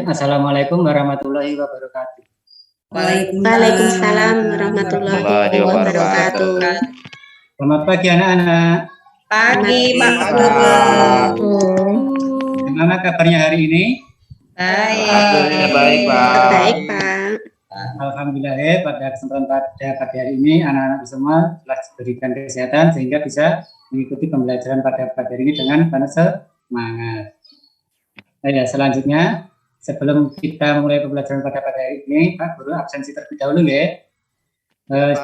Assalamualaikum warahmatullahi wabarakatuh. Waalaikumsalam warahmatullahi wabarakatuh. Selamat pagi anak-anak. Pagi Pak Guru. Gimana kabarnya hari ini? Baik. Alhamdulillah baik Pak. Baik Pak. Alhamdulillah pada kesempatan pada pagi hari ini anak-anak semua telah diberikan kesehatan sehingga bisa mengikuti pembelajaran pada pagi hari ini dengan penuh semangat. Nah, ya, selanjutnya sebelum kita mulai pembelajaran pada pagi hari ini, Pak Guru absensi terlebih dahulu ya.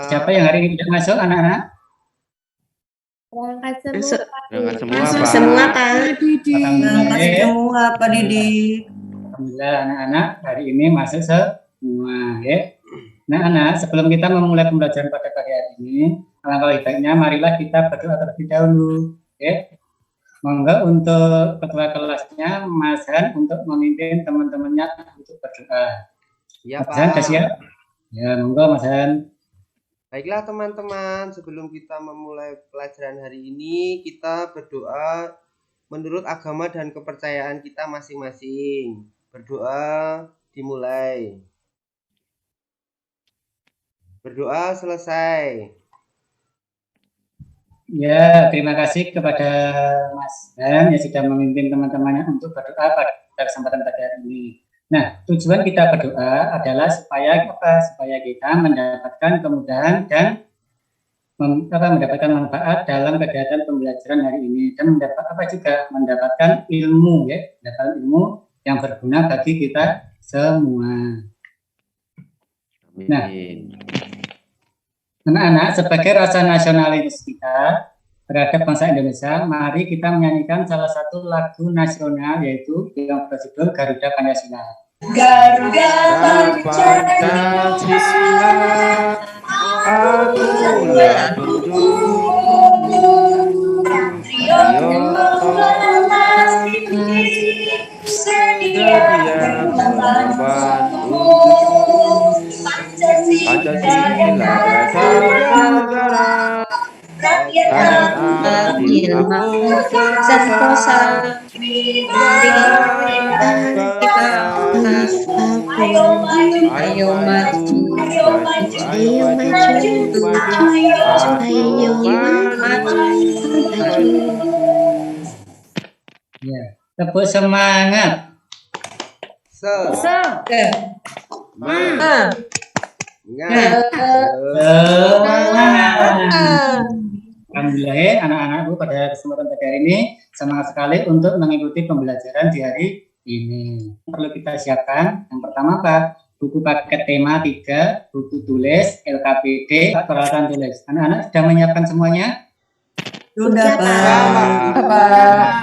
Siapa yang hari ini tidak masuk anak-anak? Masuk semua Pak. Alhamdulillah Pak Didi. Alhamdulillah anak-anak hari ini masuk semua ya. Nah anak, sebelum kita memulai pembelajaran pada pagi hari ini, alangkah baiknya marilah kita berdoa terlebih dahulu ya. Monggo untuk ketua kelasnya Mas Han untuk memimpin teman-temannya untuk berdoa. Ya Mas Han, Pak. siap? Ya, monggo Mas Han. Baiklah teman-teman, sebelum kita memulai pelajaran hari ini, kita berdoa menurut agama dan kepercayaan kita masing-masing. Berdoa dimulai. Berdoa selesai. Ya, terima kasih kepada Mas Han yang sudah memimpin teman-temannya untuk berdoa pada kesempatan pada hari ini. Nah, tujuan kita berdoa adalah supaya apa? Supaya kita mendapatkan kemudahan dan mendapatkan manfaat dalam kegiatan pembelajaran hari ini dan mendapatkan ilmu ya, mendapatkan ilmu yang berguna bagi kita semua. Nah, anak-anak, sebagai rasa nasionalis kita terhadap bangsa Indonesia, mari kita menyanyikan salah satu lagu nasional yaitu yang berjudul Garuda Pancasila. Garuda Pancasila, akulah sedia membantu Pancasila dasar negara, rakyat adil makmur sentosa, ayo maju, Ya, tepuk semangat. Alhamdulillah ya, anak-anakku pada kesempatan pagi hari ini semangat sekali untuk mengikuti pembelajaran di hari ini. Perlu kita siapkan yang pertama Pak, buku paket tema 3, buku tulis, LKPD, peralatan tulis. Anak-anak sudah menyiapkan semuanya? Sudah Pak.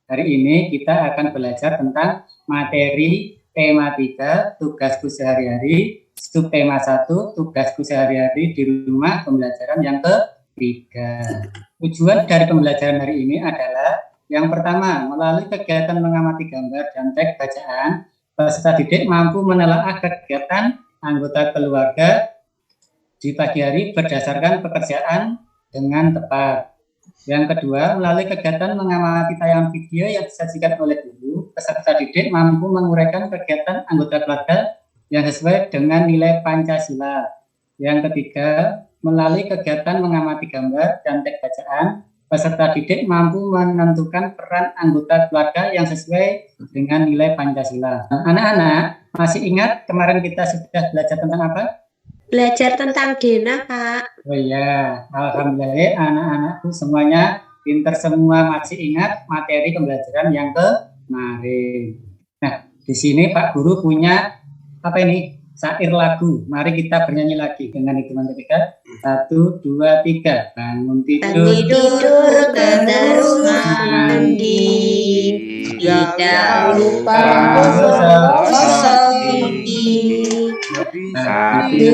Hari ini kita akan belajar tentang materi tema 3, tugasku sehari-hari, subtema 1, tugasku sehari-hari di rumah pembelajaran yang ketiga. Tujuan dari pembelajaran hari ini adalah yang pertama, melalui kegiatan mengamati gambar dan teks bacaan, peserta didik mampu menelaah kegiatan anggota keluarga di pagi hari berdasarkan pekerjaan dengan tepat. Yang kedua, melalui kegiatan mengamati tayangan video yang disajikan oleh guru, peserta didik mampu menguraikan kegiatan anggota keluarga yang sesuai dengan nilai Pancasila. Yang ketiga, melalui kegiatan mengamati gambar dan teks bacaan, peserta didik mampu menentukan peran anggota keluarga yang sesuai dengan nilai Pancasila. Anak-anak, masih ingat kemarin kita sudah belajar tentang apa? Belajar tentang denah Pak. Oh iya, alhamdulillah anak-anakku semuanya pinter semua, masih ingat materi pembelajaran yang kemarin. Nah, di sini Pak Guru punya apa ini? Syair lagu. Mari kita bernyanyi lagi dengan hitungan ketiga. 1, 2, 3. Bangun tidur terus mandi, tidak lupa gosok gigi.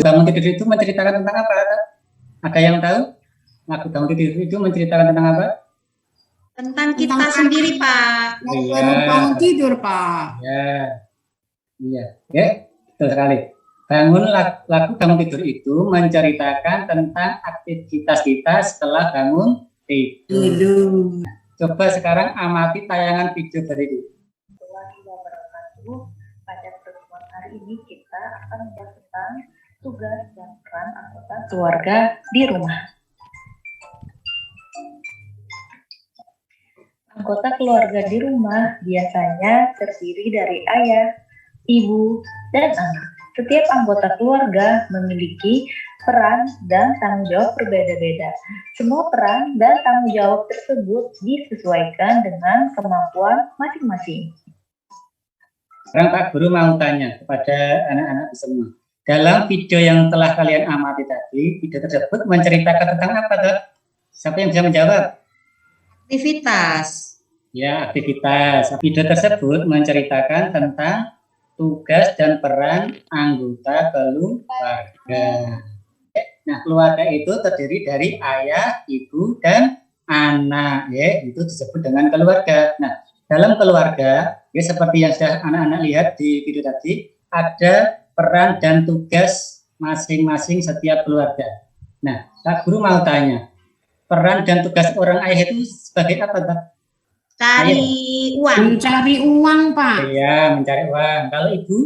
Bangun tidur itu menceritakan tentang apa? Ada yang tahu? Lagu bangun tidur itu menceritakan tentang apa? Tentang kita sendiri Pak. Bangun tidur Pak. Iya, ya, betul sekali. Lagu bangun tidur itu menceritakan tentang aktivitas kita setelah bangun tidur. Coba sekarang amati tayangan video berikut. akan membahas tentang tugas dan peran anggota keluarga di rumah. Anggota keluarga di rumah biasanya terdiri dari ayah, ibu, dan anak. Setiap anggota keluarga memiliki peran dan tanggung jawab berbeda-beda. Semua peran dan tanggung jawab tersebut disesuaikan dengan kemampuan masing-masing. Sekarang Pak Guru mau tanya kepada anak-anak semua. Dalam video yang telah kalian amati tadi, video tersebut menceritakan tentang apa, Dok? Siapa yang bisa menjawab? Aktivitas. Ya, aktivitas. Video tersebut menceritakan tentang tugas dan peran anggota keluarga. Nah, keluarga itu terdiri dari ayah, ibu, dan anak. Ya, itu disebut dengan keluarga. Nah, dalam keluarga, ya seperti yang sudah anak-anak lihat di video tadi, ada peran dan tugas masing-masing setiap keluarga. Nah, Pak Guru mau tanya, peran dan tugas orang ayah itu sebagai apa, Pak? Cari uang. Mencari uang, Pak. Iya, mencari uang. Kalau ibu?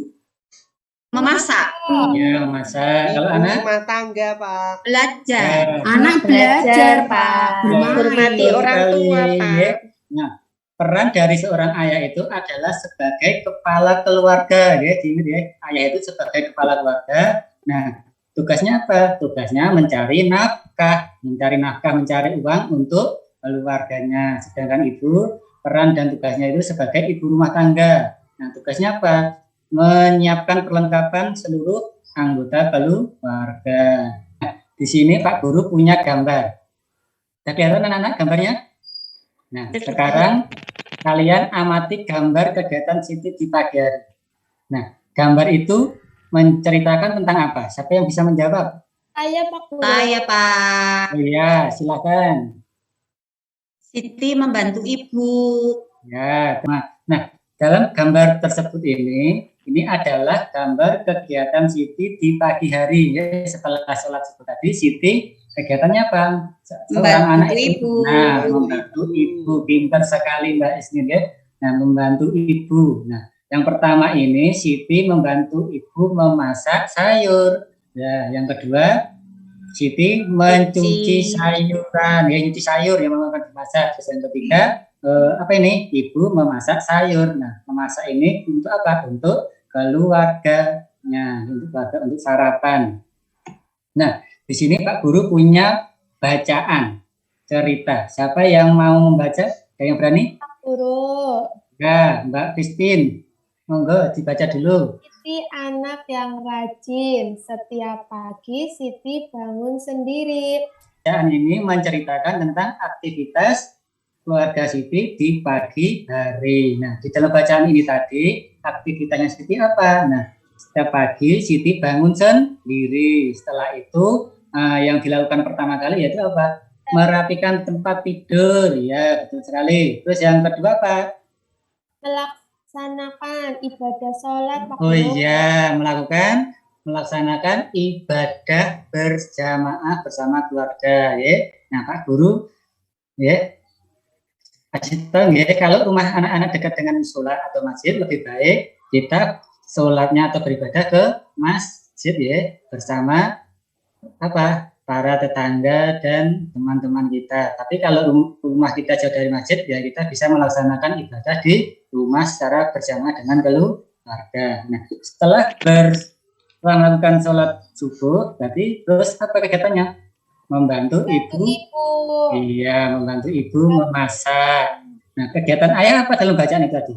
Memasak. Ya, memasak. Kalau anak? Rumah tangga, Pak. Belajar. Anak belajar, Pak. Menghormati Betul orang sekali, tua, Pak. ya. Nah, peran dari seorang ayah itu adalah sebagai kepala keluarga, ya. Jadi, ya, ayah itu sebagai kepala keluarga. Nah, tugasnya apa? Tugasnya mencari nafkah, mencari uang untuk keluarganya. Sedangkan ibu, peran dan tugasnya itu sebagai ibu rumah tangga. Nah, tugasnya apa? Menyiapkan perlengkapan seluruh anggota keluarga. Nah, di sini Pak Guru punya gambar. Tapi ada anak-anak gambarnya? Nah, sekarang kalian amati gambar kegiatan Siti di pagi hari. Nah, gambar itu menceritakan tentang apa? Siapa yang bisa menjawab? Saya Pak Guru. Saya, Pak. Iya, silakan. Siti membantu ibu. Ya, nah, dalam gambar tersebut ini adalah gambar kegiatan Siti di pagi hari. Ya, setelah sholat subuh tadi, Siti kegiatannya apa? Seorang anak itu, nah, membantu ibu. Pintar sekali Mbak Isnin, ya. Nah, membantu ibu. Nah, yang pertama ini Siti membantu ibu memasak sayur. Ya, yang kedua Siti mencuci sayuran, ya, nyuci sayur yang memang akan dimasak. Terus yang ketiga, apa ini? Ibu memasak sayur. Nah, memasak ini untuk apa? Untuk keluarganya, untuk sarapan. Nah, di sini Pak Guru punya bacaan cerita. Siapa yang mau membaca? Ada yang berani? Pak Guru. Ya, Mbak Christine. Monggo dibaca dulu. Siti anak yang rajin. Setiap pagi Siti bangun sendiri. Bacaan ini menceritakan tentang aktivitas keluarga Siti di pagi hari. Nah, di dalam bacaan ini tadi, aktivitasnya Siti apa? Nah, setiap pagi Siti bangun sendiri. Setelah itu, yang dilakukan pertama kali yaitu apa? Merapikan tempat tidur. Ya, betul sekali. Terus yang kedua apa? Melaksanakan ibadah sholat. Pak Oh Guru. iya, melaksanakan ibadah berjamaah bersama keluarga, ya. Nah, Pak Guru, ya, kasih tahu ya, kalau rumah anak-anak dekat dengan musola atau masjid, lebih baik kita sholatnya atau beribadah ke masjid, ya, bersama apa? Para tetangga dan teman-teman kita. Tapi kalau rumah kita jauh dari masjid, ya kita bisa melaksanakan ibadah di rumah secara bersama dengan keluarga. Nah, setelah melakukan sholat subuh, berarti terus apa kegiatannya? Membantu ibu. Iya, membantu ibu memasak. Nah, kegiatan ayah apa dalam bacaan itu tadi?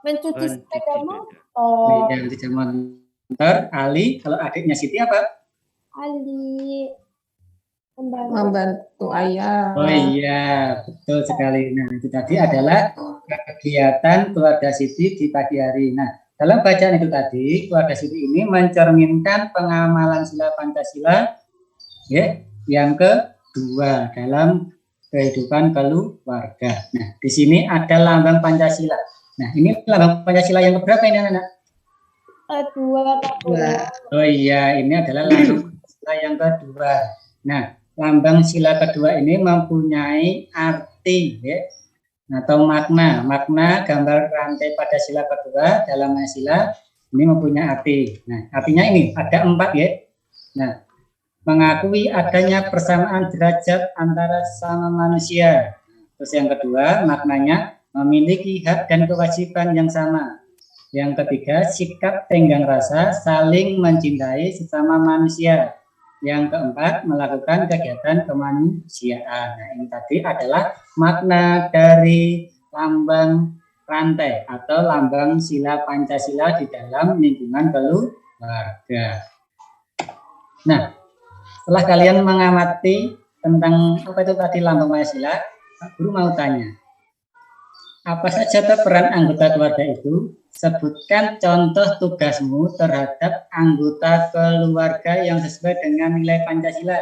Mencuci sepeda motor. Iya, mencuci motor. Ali, kalau adiknya Siti apa? Ali. Membantu ayah. Oh iya, betul sekali. Nah, itu tadi adalah kegiatan keluarga Siti di pagi hari. Nah, dalam bacaan itu tadi, keluarga Siti ini mencerminkan pengamalan sila Pancasila, ya, yang kedua dalam kehidupan keluarga. Nah, di sini ada lambang Pancasila. Nah, ini lambang Pancasila yang keberapa ini, anak-anak? Kedua, Pak Guru. Oh iya, ini adalah lambang Pancasila yang kedua. Nah, lambang sila kedua ini mempunyai arti, ya, atau makna gambar rantai pada sila kedua dalam sila Ini mempunyai arti. Nah, artinya ini ada 4 ya. Nah, mengakui adanya persamaan derajat antara sama manusia. Terus yang kedua, maknanya memiliki hak dan kewajiban yang sama. Yang ketiga, sikap tenggang rasa saling mencintai sesama manusia. Yang keempat, melakukan kegiatan kemanusiaan. Nah, ini tadi adalah makna dari lambang rantai atau lambang sila Pancasila di dalam lingkungan keluarga. Nah, setelah kalian mengamati tentang apa itu tadi lambang Pancasila, Pak Guru mau tanya, apa saja peran anggota keluarga itu? Sebutkan contoh tugasmu terhadap anggota keluarga yang sesuai dengan nilai Pancasila.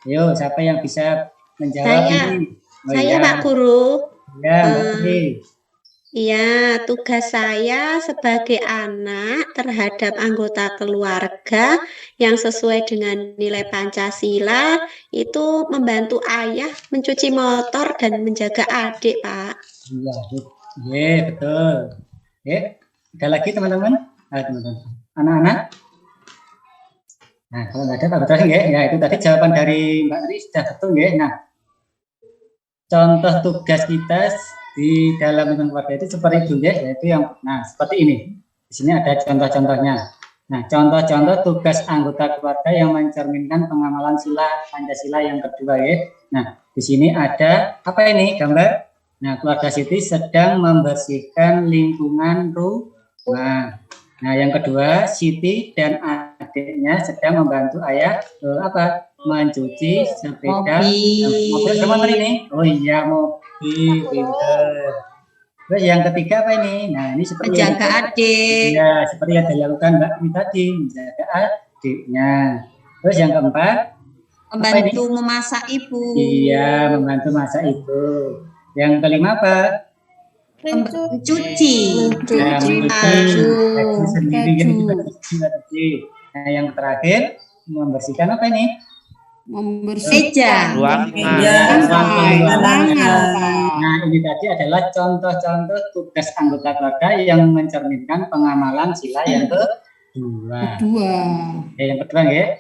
Yo, siapa yang bisa menjawab ini? Saya Pak Guru. Ya, Mbak Tri. Iya, tugas saya sebagai anak terhadap anggota keluarga yang sesuai dengan nilai Pancasila itu membantu ayah mencuci motor dan menjaga adik, Pak. Iya, betul. Ada lagi teman-teman? Teman-teman. Anak-anak? Nah, kalau nggak ada Pak Betul ya, itu tadi jawaban dari Mbak Tri sudah betul ya. Nah, contoh tugas kita di dalam lingkungan keluarga itu seperti itu ya, yaitu yang seperti ini. Di sini ada contoh-contohnya. Nah, contoh-contoh tugas anggota keluarga yang mencerminkan pengamalan sila Pancasila yang kedua ya. Nah, di sini ada apa ini gambar? Nah, keluarga Siti sedang membersihkan lingkungan rumah. Nah, yang kedua, Siti dan adiknya sedang membantu ayah mencuci sepeda mobil sama ini. Oh iya, mobil, pinter. Terus yang ketiga apa ini? Nah, ini seperti menjaga adik. Iya, seperti yang dilakukan Mbak Ini tadi, menjaga adiknya. Terus yang keempat, membantu memasak ibu. Iya, membantu masak ibu. Yang kelima apa? Mencuci. Baju sendiri ya, cuci. Nah, yang terakhir membersihkan apa ini? Meja. Ruangan. Nah, ini tadi adalah contoh-contoh tugas anggota keluarga yang mencerminkan pengamalan sila yang kedua. Yang kedua ya.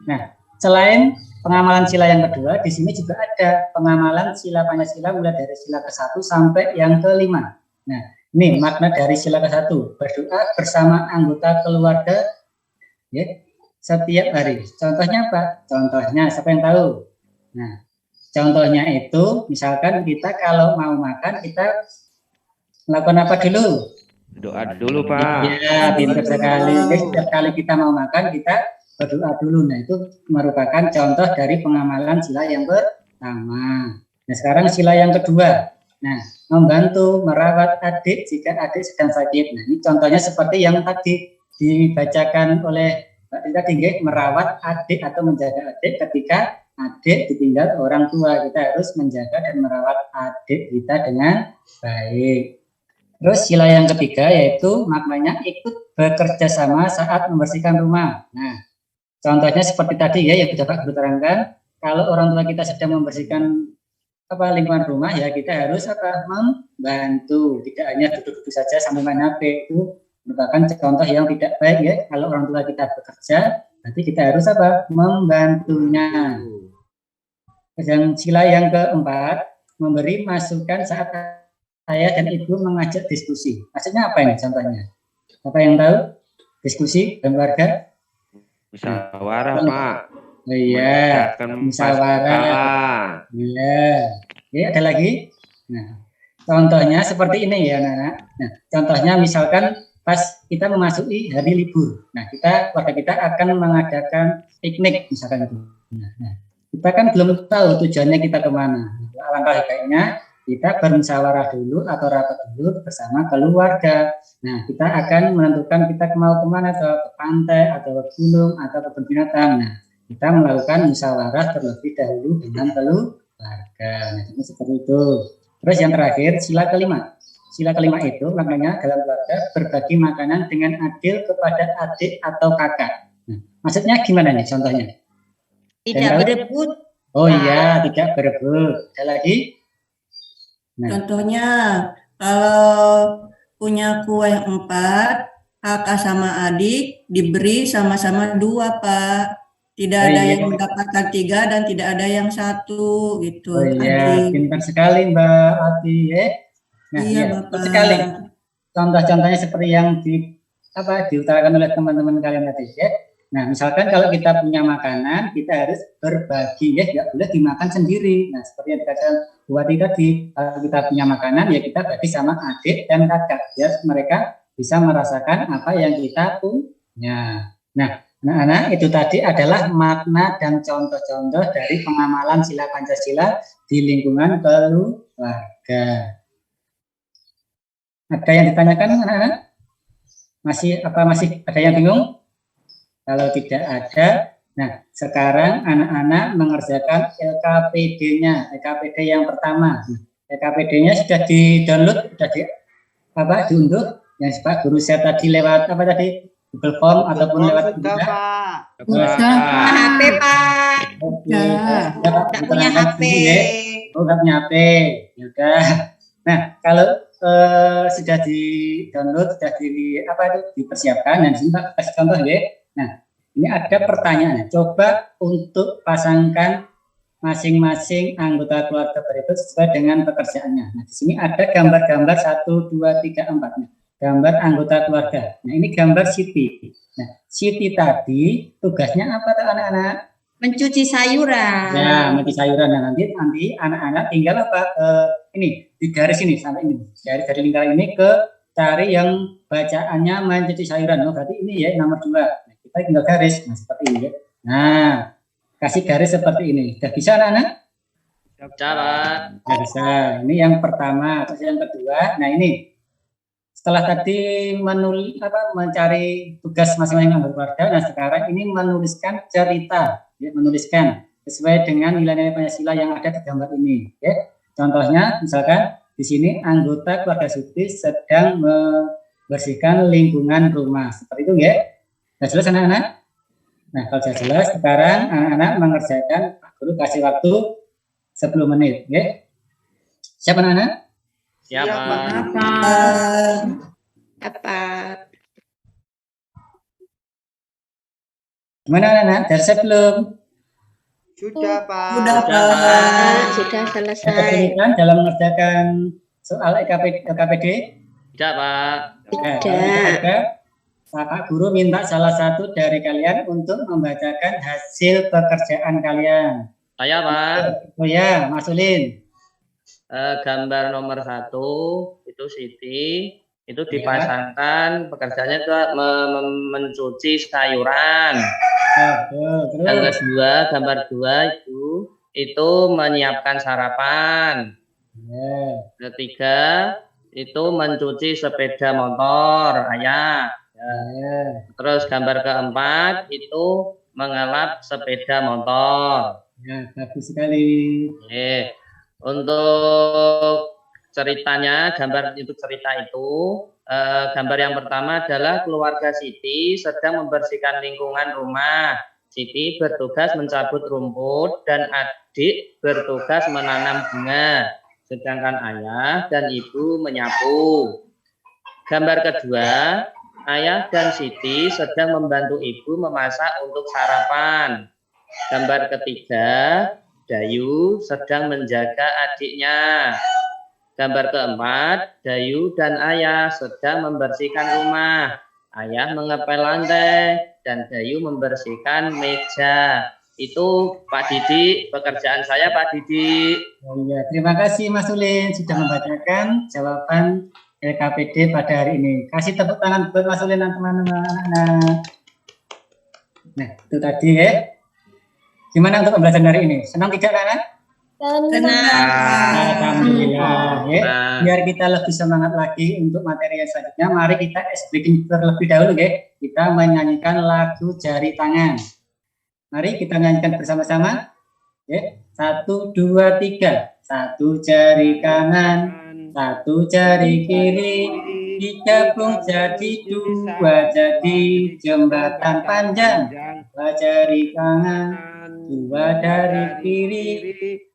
Nah, selain pengamalan sila yang kedua, di sini juga ada pengamalan sila Pancasila mulai dari sila ke-1 sampai yang ke-5. Nah, ini makna dari sila ke-1, berdoa bersama anggota keluarga ya, setiap hari. Contohnya apa? Contohnya siapa yang tahu? Nah, contohnya itu misalkan kita kalau mau makan kita melakukan apa dulu? Doa dulu, Pak. Ya, pintar sekali. Jadi, setiap kali kita mau makan kita berdoa dulu. Nah, itu merupakan contoh dari pengamalan sila yang pertama. Nah, sekarang sila yang kedua. Nah, membantu merawat adik jika adik sedang sakit. Nah, ini contohnya seperti yang tadi dibacakan oleh Mbak Tita Tinggi, merawat adik atau menjaga adik ketika adik ditinggal orang tua. Kita harus menjaga dan merawat adik kita dengan baik. Terus sila yang ketiga yaitu maknanya ikut bekerja sama saat membersihkan rumah. Nah, contohnya seperti tadi ya yang sudah Pak Guru terangkan, kalau orang tua kita sedang membersihkan lingkungan rumah ya kita harus membantu, tidak hanya duduk-duduk saja sambil main HP. Itu merupakan contoh yang tidak baik ya. Kalau orang tua kita bekerja, berarti kita harus membantunya. Dan sila yang keempat, memberi masukan saat ayah dan ibu mengajak diskusi. Maksudnya apa ini contohnya? Apa yang tahu? Diskusi dan keluarga? Musyawarah, Pak. Oh iya, musyawarah. Iya. Ya, ada lagi? Nah, contohnya seperti ini ya, anak-anak. Nah, contohnya misalkan pas kita memasuki hari libur. Nah, keluarga kita akan mengadakan piknik misalkan itu. Nah, kita kan belum tahu tujuannya kita kemana. Alangkah baiknya kita bermusyawarah dulu atau rapat dulu bersama keluarga. Nah, kita akan menentukan kita mau kemana, ke pantai atau ke gunung atau ke kebun binatang. Nah, kita melakukan musyawarah terlebih dahulu dengan keluarga. Nah, ini seperti itu. Terus yang terakhir, sila kelima. Sila kelima itu maknanya dalam keluarga berbagi makanan dengan adil kepada adik atau kakak. Nah, maksudnya gimana nih contohnya? Tidak berebut. Oh iya, tidak berebut. Ada lagi? Nah. Contohnya kalau punya kue 4, kakak sama adik diberi sama-sama 2, Pak. Tidak ada yang mendapatkan 3 dan tidak ada yang 1 gitu. Oh iya, pintar sekali Mbak Ati ya. Nah, Iya, betul Bapak. sekali. Contoh-contohnya seperti yang diutarakan oleh teman-teman kalian tadi ya. Nah, misalkan kalau kita punya makanan, kita harus berbagi ya, nggak boleh dimakan sendiri. Nah, seperti yang dikatakan Bu Ati tadi, kalau kita punya makanan ya kita bagi sama adik dan kakak, ya mereka bisa merasakan apa yang kita punya. Nah, anak-anak, itu tadi adalah makna dan contoh-contoh dari pengamalan sila Pancasila di lingkungan keluarga. Ada yang ditanyakan anak-anak? Masih ada yang bingung? Kalau tidak ada, nah sekarang anak-anak mengerjakan LKPD-nya, LKPD yang pertama. LKPD-nya sudah di-download, sudah diunduh, yang Pak Guru saya tadi lewat Google Form ataupun lewat Udah, HP, Pak. Oke, Nggak punya HP. Oh, nggak punya HP. Ya udah. Nah, kalau sudah di-download, sudah dipersiapkan, dan di sini Pak kasih contoh ya. Nah, ini ada pertanyaan. Coba untuk pasangkan masing-masing anggota keluarga berikut sesuai dengan pekerjaannya. Nah, di sini ada gambar-gambar 1, 2, 3, 4. Nah, gambar anggota keluarga. Nah, ini gambar Siti. Nah, Siti tadi tugasnya apa tuh anak-anak? Mencuci sayuran. Ya, mencuci sayuran. Nah, nanti anak-anak tinggal ini di garis ini sampai ini. Dari lingkaran ini ke cari yang bacaannya mencuci sayuran. Oh, berarti ini ya nomor 2. Nah, kita tinggal garis. Nah, seperti ini ya. Nah, kasih garis seperti ini. Sudah bisa anak-anak? Cara. Sudah bisa. Ini yang pertama. Terus yang kedua. Nah, ini setelah tadi mencari tugas masing-masing anggota keluarga. Nah, sekarang ini menuliskan cerita. Ya, menuliskan sesuai dengan nilai-nilai Pancasila yang ada di gambar ini. Ya. Contohnya, misalkan di sini anggota keluarga Siti sedang membersihkan lingkungan rumah. Seperti itu ya. Sudah jelas anak-anak? Nah, kalau sudah jelas, sekarang anak-anak mengerjakan, Pak Guru kasih waktu 10 menit. Ya. Siap anak-anak? Siap, Pak. Apa? Gimana anak-anak? Sudah siap belum? Sudah, Pak. Sudah selesai. Kesulitan dalam mengerjakan soal LKPD? Tidak, Pak. Tidak. Pak Guru minta salah satu dari kalian untuk membacakan hasil pekerjaan kalian. Saya, Pak. Oh ya, Mas Ulin. Gambar nomor 1 itu Siti, itu dipasangkan pekerjaannya itu mencuci sayuran. Yang kedua, gambar 2 itu menyiapkan sarapan. Ketiga, itu mencuci sepeda motor ayah. Terus gambar keempat itu mengelap sepeda motor. Ya, bagus sekali. Untuk ceritanya, gambar untuk cerita itu, gambar yang pertama adalah keluarga Siti sedang membersihkan lingkungan rumah. Siti bertugas mencabut rumput dan adik bertugas menanam bunga, sedangkan ayah dan ibu menyapu. Gambar kedua, ayah dan Siti sedang membantu ibu memasak untuk sarapan. Gambar ketiga, Dayu sedang menjaga adiknya. Gambar keempat, Dayu dan ayah sedang membersihkan rumah. Ayah mengepel lantai dan Dayu membersihkan meja. Itu Pak Didi, pekerjaan saya Pak Didi. Oh iya, terima kasih Mas Ulin sudah membacakan jawaban LKPD pada hari ini. Kasih tepuk tangan buat Mas Ulin dan teman-teman. Nah, itu tadi ya. Gimana untuk pembelajaran hari ini? Senang tidak, Anak? Senang. Alhamdulillah. Ya. Biar kita lebih semangat lagi untuk materi yang selanjutnya, mari kita breaking terlebih dahulu ya. Kita menyanyikan lagu Jari Tangan. Mari kita nyanyikan bersama-sama. Ya. 1, 2, 3. 1 jari kanan, 1 jari kiri, digabung jadi 2, jadi jembatan panjang. 2 jari kanan, 2 dari kiri,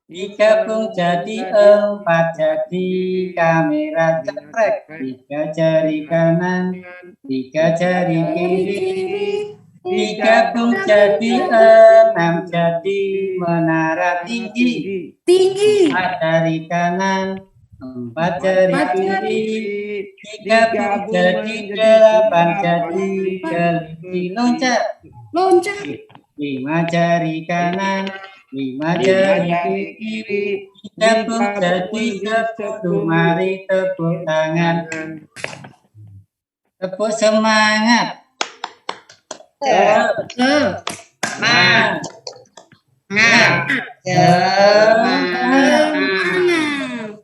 digabung jadi 4, jadi kamera ceprek. 3 jari kanan, 3 jari kiri, digabung jadi 6, jadi menara tinggi. 4 jari kanan, 4 jari kiri, digabung jadi 8, jadi kelinci loncat. 5 jari kanan, 5 jari kiri, digabung jadi 10. Mari tepuk tangan, tepuk semangat.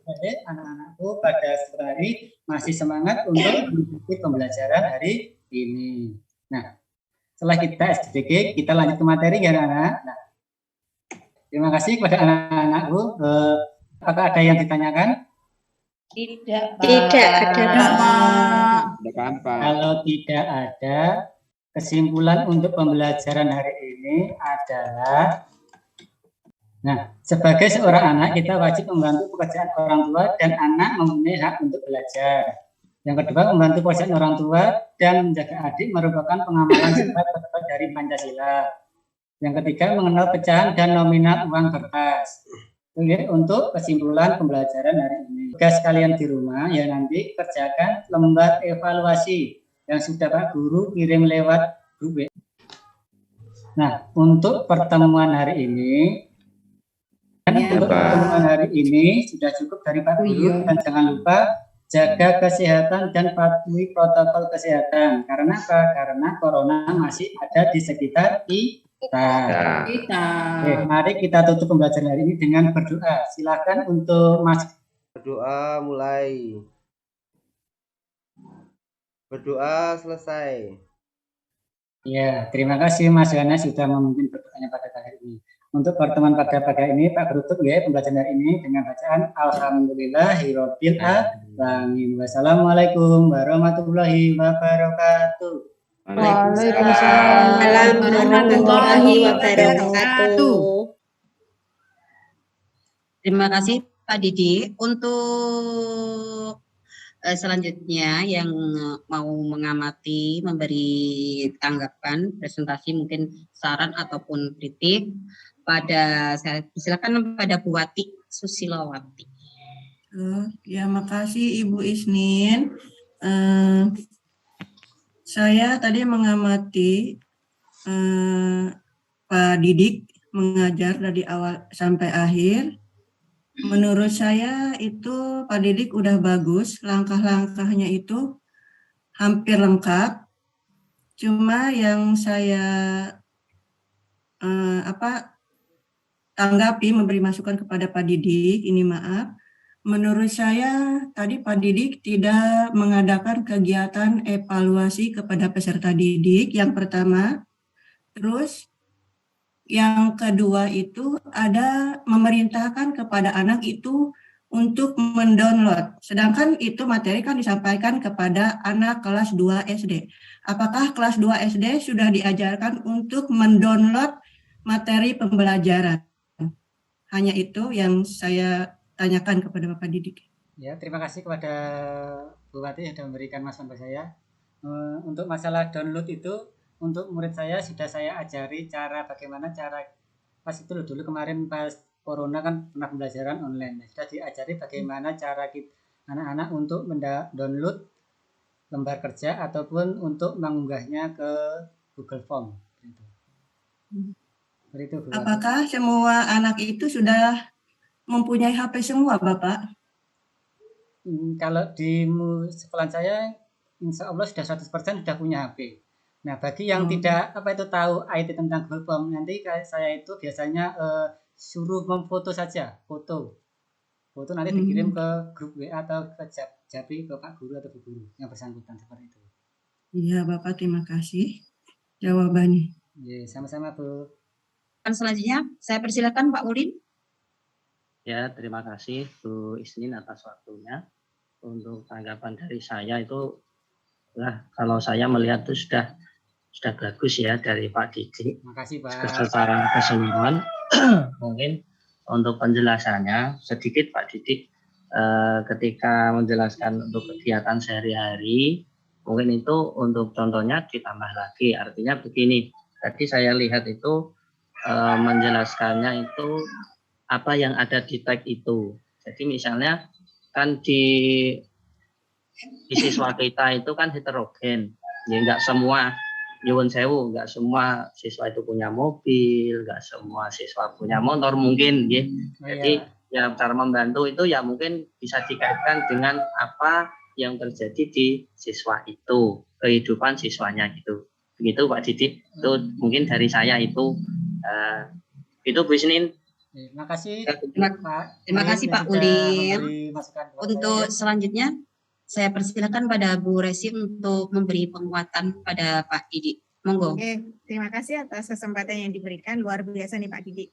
Jadi anak-anakku pada sore hari masih semangat untuk mengikuti pembelajaran hari ini. Nah, setelah kita SDG, kita lanjut ke materi ya anak-anak. Nah, terima kasih kepada anak-anakku. Apakah ada yang ditanyakan? Tidak ada, Pak. Kalau tidak ada, kesimpulan untuk pembelajaran hari ini adalah, nah, sebagai seorang anak kita wajib membantu pekerjaan orang tua dan anak mempunyai hak untuk belajar. Yang kedua, membantu pekerjaan orang tua dan menjaga adik merupakan pengamalan sifat dari Pancasila. Yang ketiga, mengenal pecahan dan nominal uang kertas. Untuk kesimpulan pembelajaran hari ini, tugas kalian di rumah ya nanti kerjakan lembar evaluasi yang sudah Pak Guru kirim lewat grup WA. Nah, untuk pertemuan hari ini, pertemuan hari ini sudah cukup dari Pak Guru dan jangan lupa jaga kesehatan dan patuhi protokol kesehatan. Karena apa? Karena corona masih ada di sekitar kita. Mari kita tutup pembelajaran hari ini dengan berdoa. Silakan untuk Mas. Berdoa mulai. Berdoa selesai. Ya, terima kasih Mas Yohanes sudah memimpin berdoanya pada hari ini. Untuk pertemuan pada pagi ini, Pak Guru tutup ya pembelajaran hari ini dengan bacaan Alhamdulillahirabbil alamin. Wassalamualaikum warahmatullahi wabarakatuh. Waalaikumsalam warahmatullahi wabarakatuh. Terima kasih Pak Didi. Untuk selanjutnya yang mau mengamati, memberi tanggapan, presentasi, mungkin saran ataupun kritik, saya silakan pada Bu Wati Susilowati. Ya, makasih Ibu Isnin. Saya tadi mengamati Pak Didik mengajar dari awal sampai akhir. Menurut saya itu Pak Didik udah bagus, langkah-langkahnya itu hampir lengkap. Cuma yang saya tanggapi, memberi masukan kepada Pak Didik, ini maaf. Menurut saya tadi Pak Didik tidak mengadakan kegiatan evaluasi kepada peserta didik yang pertama. Terus yang kedua itu ada memerintahkan kepada anak itu untuk mendownload. Sedangkan itu materi kan disampaikan kepada anak kelas 2 SD. Apakah kelas 2 SD sudah diajarkan untuk mendownload materi pembelajaran? Hanya itu yang saya tanyakan kepada Bapak Didik. Ya, terima kasih kepada Bu Wati yang sudah memberikan masukan kepada saya. Untuk masalah download itu, untuk murid saya sudah saya ajari bagaimana cara pas itu dulu kemarin pas corona kan pernah pembelajaran online. Sudah diajari bagaimana cara anak-anak untuk mendownload lembar kerja ataupun untuk mengunggahnya ke Google Form. Itu, Bu Wati. Apakah semua anak itu sudah mempunyai HP semua, Bapak? Kalau di sekolah saya, insya Allah sudah 100% sudah punya HP. Nah, bagi yang tidak tahu IT tentang Google Form, nanti saya itu biasanya suruh memfoto saja, foto nanti dikirim ke grup WA atau ke Japri ke Pak Guru atau Bu Guru yang bersangkutan seperti itu. Iya, Bapak, terima kasih jawabannya. Ya, sama-sama Bu. Selanjutnya saya persilakan Pak Ulin. Ya, terima kasih Bu Isnin atas waktunya. Untuk tanggapan dari saya itu, kalau saya melihat itu sudah sudah bagus ya dari Pak Didik. Makasih Pak. Secara keseluruhan mungkin untuk penjelasannya sedikit Pak Didik ketika menjelaskan untuk kegiatan sehari-hari mungkin itu untuk contohnya ditambah lagi. Artinya begini, tadi saya lihat itu menjelaskannya itu apa yang ada di tag itu. Jadi misalnya kan di siswa kita itu kan heterogen, ya nggak semua nyuwun sewu, nggak semua siswa itu punya mobil, nggak semua siswa punya motor mungkin, ya. Jadi ya cara membantu itu ya mungkin bisa dikaitkan dengan apa yang terjadi di siswa itu, kehidupan siswanya gitu. Begitu Pak Didik, itu mungkin dari saya itu Bu Isnin. Terima kasih Pak. Terima kasih Pak Ulin. Untuk selanjutnya saya persilakan pada Bu Resi untuk memberi penguatan pada Pak Didik. Monggo. Oke, terima kasih atas kesempatan yang diberikan. Luar biasa nih Pak Didik.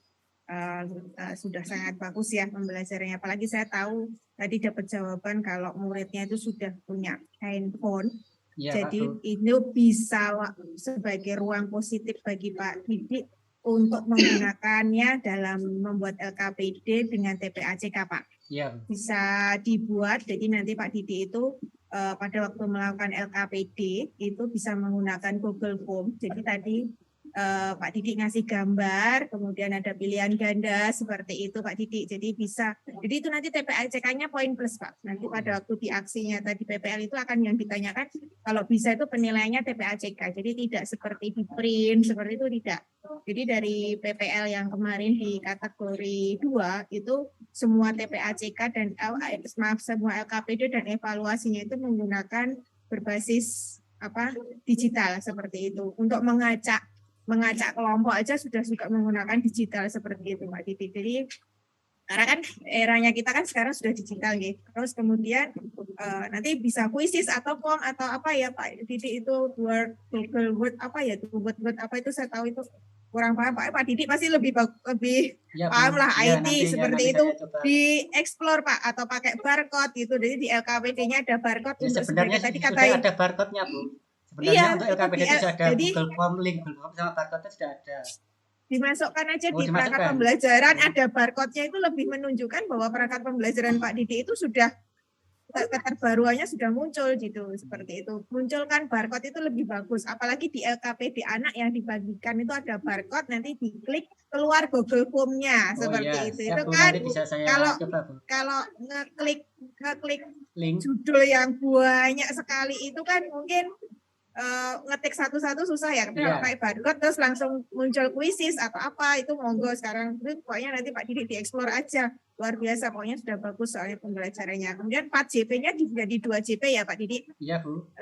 Sudah sangat bagus ya pembelajarannya. Apalagi saya tahu tadi dapat jawaban kalau muridnya itu sudah punya handphone. Ya, jadi betul. Itu bisa sebagai ruang positif bagi Pak Didik untuk menggunakannya dalam membuat LKPD dengan TPACK Pak. Ya. Bisa dibuat, jadi nanti Pak Didik itu pada waktu melakukan LKPD itu bisa menggunakan Google Form. Jadi tadi Pak Didik ngasih gambar, kemudian ada pilihan ganda seperti itu Pak Didik. Jadi bisa, jadi itu nanti TPACK-nya poin plus Pak. Nanti pada waktu di aksinya tadi PPL itu akan yang ditanyakan, kalau bisa itu penilaiannya TPACK. Jadi tidak seperti di print, seperti itu tidak. Jadi dari PPL yang kemarin di kategori 2 itu semua TPACK dan semua LKPD dan evaluasinya itu menggunakan berbasis digital seperti itu untuk mengacak kelompok aja sudah menggunakan digital seperti itu Pak Didik. Jadi karena kan eranya kita kan sekarang sudah digital gitu. Terus kemudian nanti bisa kuisis atau form atau apa ya Pak Didik itu Google Word apa ya Word apa itu saya tahu itu kurang paham Pak Didik pasti lebih ya, paham lah IT seperti itu di-explore Pak atau pakai barcode gitu. Jadi di LKPD-nya ada barcode ya, untuk sebenarnya tadi sudah ada barcode-nya Bu. Sebenarnya untuk LKPD itu sudah ada Google Form, link Google Form sama barcode sudah ada. Dimasukkan aja di perangkat pembelajaran ada barcode-nya itu lebih menunjukkan bahwa perangkat pembelajaran Pak Didik itu sudah keterbaruannya sudah muncul gitu seperti itu. Munculkan barcode itu lebih bagus. Apalagi di LKPD anak yang dibagikan itu ada barcode nanti diklik keluar Google Form-nya seperti itu. Itu kan kalau ngeklik link judul yang banyak sekali itu kan mungkin ngetik satu-satu susah ya, tapi kalau pakai barcode terus langsung muncul kuisis atau apa itu monggo sekarang itu pokoknya nanti Pak Didik dieksplor aja luar biasa pokoknya sudah bagus soalnya pembelajarannya. Kemudian 4 JP-nya jadi 2 JP ya Pak Didik? Iya Bu.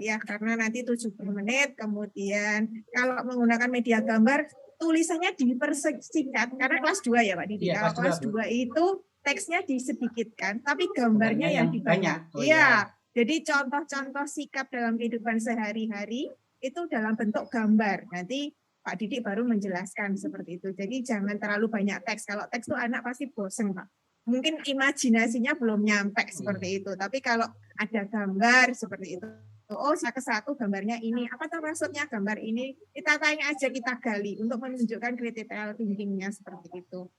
Ya karena nanti 70 menit kemudian kalau menggunakan media gambar tulisannya dipersingkat karena kelas 2 ya Pak Didik. Ya, kalau kelas 2 itu teksnya disedikitkan tapi gambarnya yang dibanyak. Iya. Jadi contoh-contoh sikap dalam kehidupan sehari-hari itu dalam bentuk gambar. Nanti Pak Didik baru menjelaskan seperti itu. Jadi jangan terlalu banyak teks. Kalau teks itu anak pasti bosen Pak. Mungkin imajinasinya belum nyampe seperti itu. Tapi kalau ada gambar seperti itu. Oh, ke satu gambarnya ini. Apa tuh maksudnya gambar ini? Kita tanya aja, kita gali untuk menunjukkan critical thinking-nya seperti itu.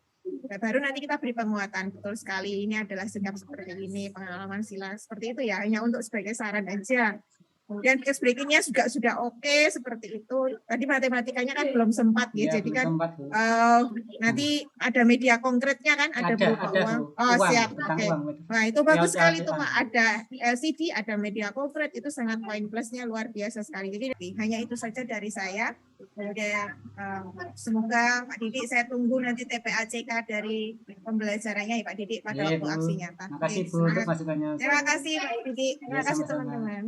Baru nanti kita beri penguatan. Betul sekali, ini adalah sikap seperti ini, pengalaman sila seperti itu ya, hanya untuk sebagai saran aja. Kemudian case breaking-nya juga sudah oke seperti itu. Tadi matematikanya kan belum sempat ya, jadi kan nanti ada media konkretnya kan, ada berupa uang. Oh siap, oke. Nah itu bagus sekali tuh Pak, ada LCD, ada media konkret, itu sangat poin plusnya luar biasa sekali. Jadi hanya itu saja dari saya. Kemudian semoga Pak Didik saya tunggu nanti TPACK dari pembelajarannya ya Pak Didik pada waktu aksi nyata. Terima kasih Bu untuk masukannya. Terima kasih Pak Didik, terima kasih teman-teman.